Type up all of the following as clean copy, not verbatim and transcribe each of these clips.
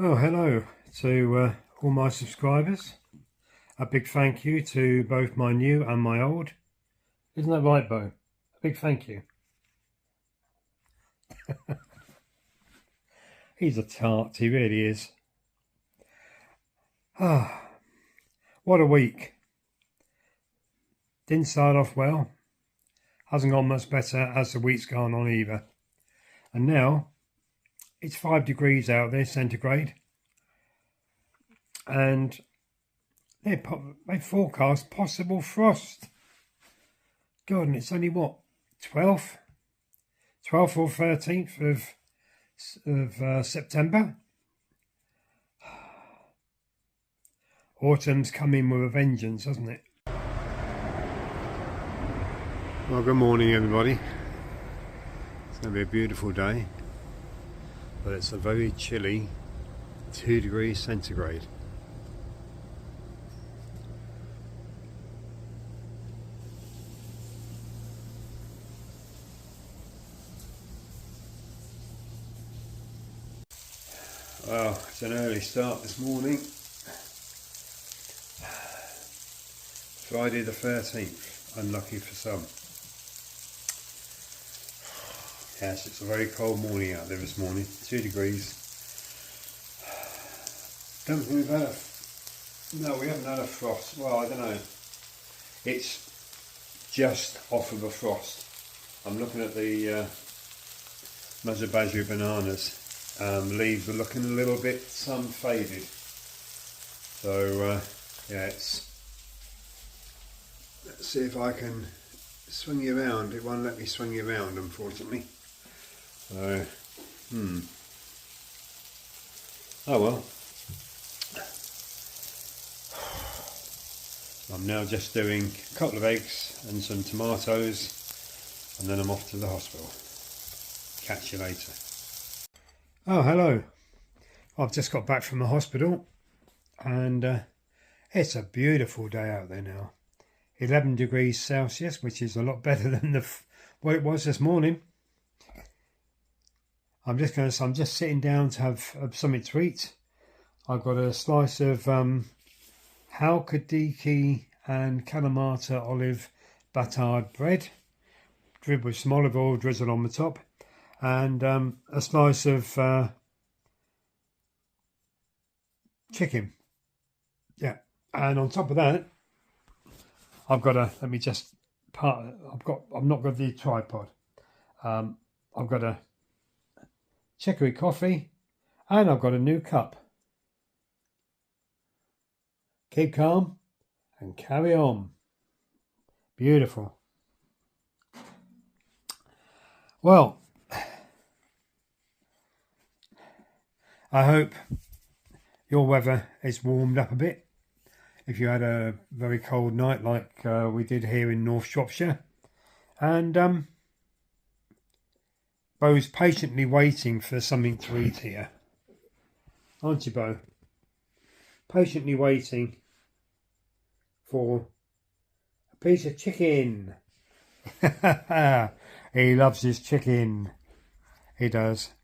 Oh, hello to all my subscribers. A big thank you to both my new and my old. Isn't that right, Bo? A big thank you. He's a tart, he really is. Ah, what a week. Didn't start off well. Hasn't gone much better as the week's gone on either. And now it's 5 degrees out there, centigrade. And they forecast possible frost. God, and it's only what, 12th or 13th of September. Autumn's coming with a vengeance, hasn't it? Well, good morning, everybody. It's going to be a beautiful day, but it's a very chilly 2 degrees centigrade. Well, it's an early start this morning. Friday the 13th, unlucky for some. Yes, it's a very cold morning out there this morning, 2 degrees. Don't think we've had we haven't had a frost. Well, I don't know. It's just off of a frost. I'm looking at the Mazabazri bananas. Leaves are looking a little bit faded. So yeah, let's see if I can swing you around. It won't let me swing you around, unfortunately. So, oh well. I'm now just doing a couple of eggs and some tomatoes, and then I'm off to the hospital. Catch you later. Oh, hello. I've just got back from the hospital, and it's a beautiful day out there now. 11 degrees Celsius, which is a lot better than what it was this morning. I'm just sitting down to have something to eat. I've got a slice of halkidiki and Kalamata olive batard bread, dribbled with some olive oil drizzled on the top, and a slice of chicken. Yeah, and on top of that, I've got I've not got the tripod. I've got a chicory coffee, and I've got a new cup. Keep calm and carry on. Beautiful. Well, I hope your weather is warmed up a bit. If you had a very cold night like we did here in North Shropshire. And Bo's patiently waiting for something to eat here. Aren't you, Bo? Patiently waiting for a piece of chicken. He loves his chicken. He does.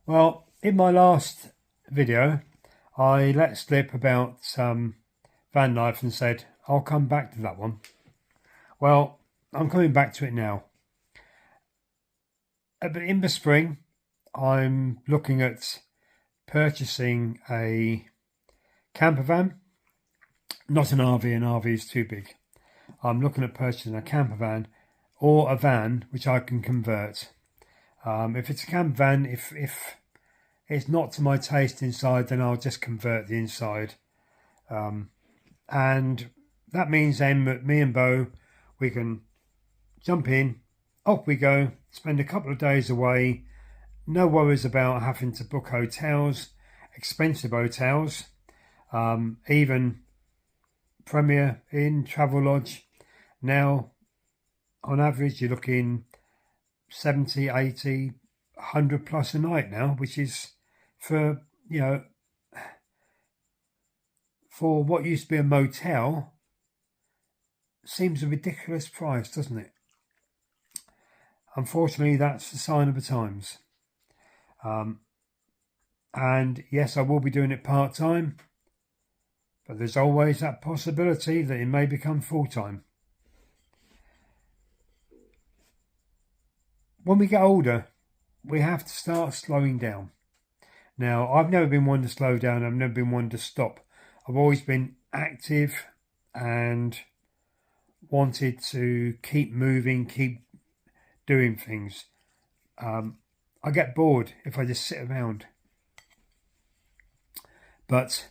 Well, in my last video, I let slip about van life and said I'll come back to that one. Well, I'm coming back to it now. But in the spring, I'm looking at purchasing a camper van. Not an RV, an RV is too big. I'm looking at purchasing a camper van or a van which I can convert. If it's a camper van, if it's not to my taste inside, then I'll just convert the inside. And that means then that me and Bo, we can jump in, off we go, spend a couple of days away, no worries about having to book hotels, expensive hotels, even Premier Inn, Travelodge. Now, on average, you're looking 70, 80, 100 plus a night now, which is for, for what used to be a motel, seems a ridiculous price, doesn't it? Unfortunately, that's the sign of the times. And yes, I will be doing it part-time, but there's always that possibility that it may become full-time. When we get older, we have to start slowing down. Now, I've never been one to slow down. I've never been one to stop. I've always been active and wanted to keep moving, keep doing things. I get bored if I just sit around. But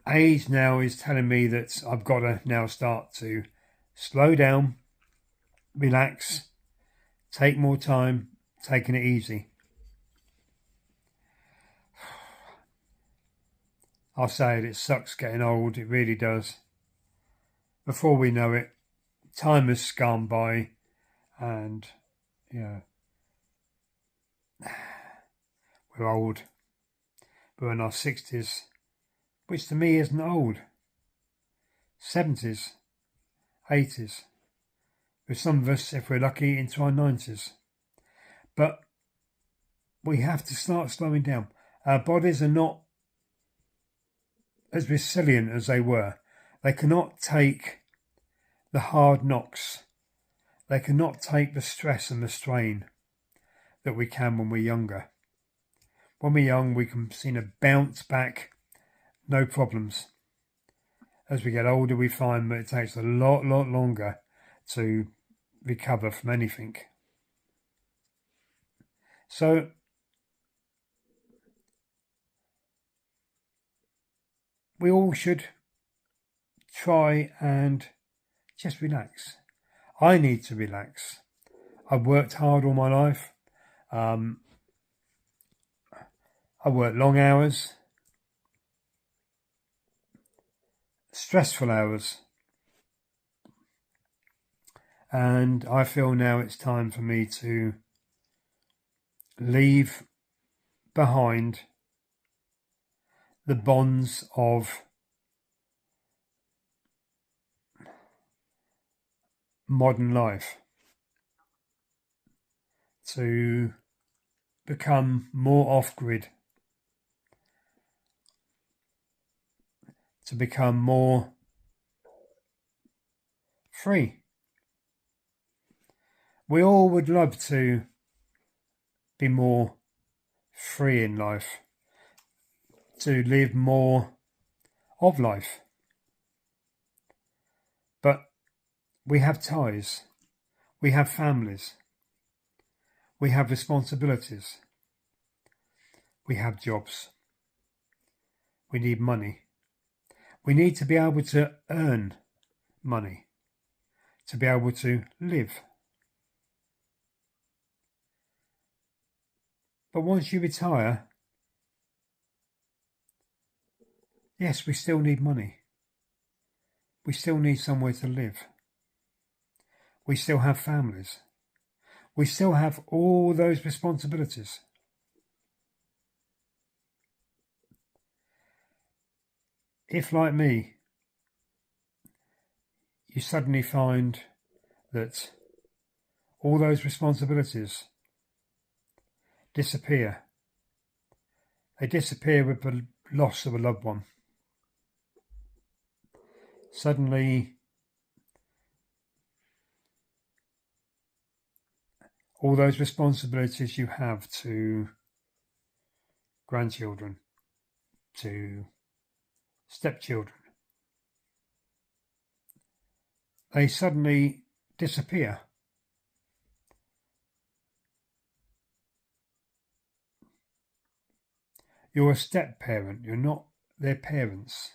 age now is telling me that I've got to now start to slow down, relax, take more time, taking it easy. I'll say it sucks getting old, it really does. Before we know it, time has gone by and, we're old. We're in our 60s, which to me isn't old. 70s, 80s. With some of us, if we're lucky, into our 90s. But we have to start slowing down. Our bodies are not as resilient as they were. They cannot take the hard knocks. They cannot take the stress and the strain that we can when we're younger. When we're young, we can seem to bounce back, no problems. As we get older, we find that it takes a lot longer to recover from anything. So, we all should try and just relax. I need to relax. I've worked hard all my life. I work long hours, stressful hours, and I feel now it's time for me to leave behind the bonds of modern life, to become more off-grid, to become more free. We all would love to be more free in life, to live more of life. But we have ties, we have families, we have responsibilities, we have jobs, we need money. We need to be able to earn money, to be able to live. But once you retire, yes, we still need money. We still need somewhere to live. We still have families. We still have all those responsibilities. If, like me, you suddenly find that all those responsibilities disappear, they disappear with the loss of a loved one. Suddenly, all those responsibilities you have to grandchildren, to stepchildren, they suddenly disappear. You're a step parent, you're not their parents.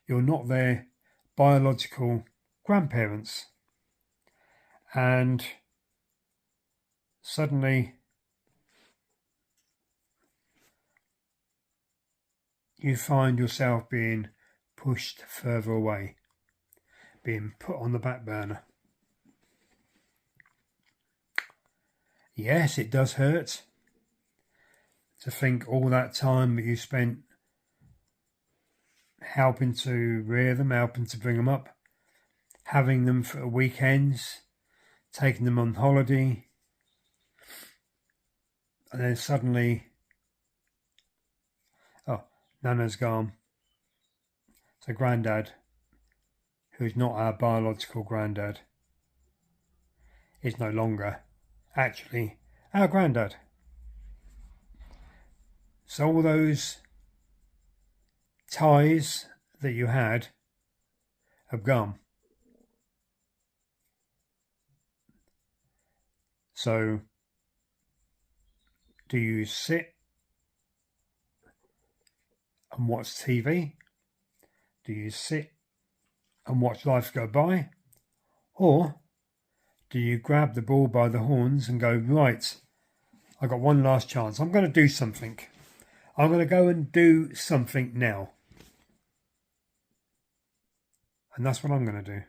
You're not their biological grandparents. And suddenly you find yourself being pushed further away, being put on the back burner. Yes, it does hurt to think all that time that you spent helping to rear them, helping to bring them up, having them for weekends, taking them on holiday, and then suddenly Nana's gone. So Grandad, who's not our biological granddad, is no longer actually our granddad. So all those ties that you had have gone. So do you sit and watch TV? Do you sit and watch life go by? Or do you grab the bull by the horns and go, right, I got one last chance. I'm going to do something. I'm going to go and do something now. And that's what I'm going to do.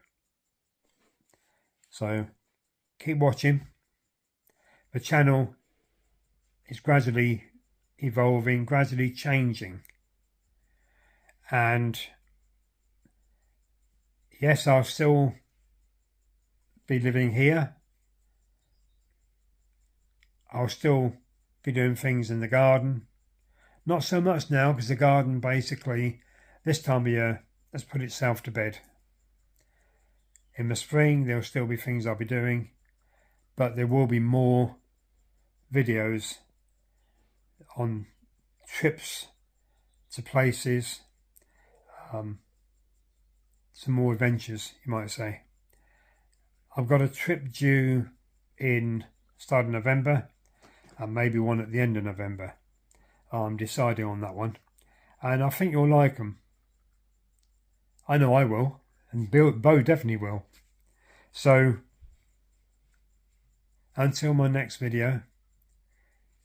So keep watching. The channel is gradually evolving, gradually changing. And yes, I'll still be living here. I'll still be doing things in the garden. Not so much now, because the garden basically, this time of year, has put itself to bed. In the spring, there'll still be things I'll be doing, but there will be more videos on trips to places, some more adventures, you might say. I've got a trip due in start of November, and maybe one at the end of November. I'm deciding on that one, and I think you'll like them. I know I will, and Bo definitely will. So until my next video,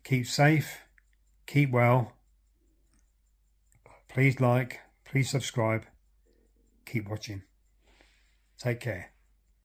keep safe, keep well, please like, please subscribe, keep watching. Take care.